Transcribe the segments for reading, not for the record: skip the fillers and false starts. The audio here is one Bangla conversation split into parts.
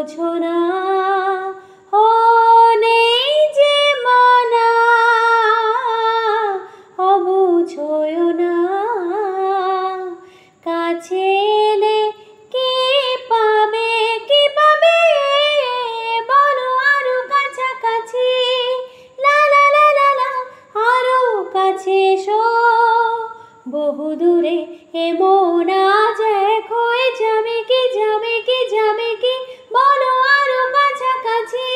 বোঝো না, ও নেই যে মানা, অবুঝ হয়ো না। কাছে এলে কি পাবে, কি পাবে বলো আরো কাছাকাছি, লা লা লা লা লা, আরো কাছে এসো। বহু দূরে এ মন আজ এক হয়ে যাবে কি, যাবে কি, যাবে কি বলো আরো কাছাকাছি,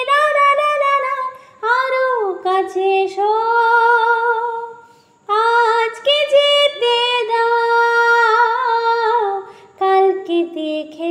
লা লা লা লা লা, আরো কাছে এসো। আজকে যেতে দাও, কালকে দেখে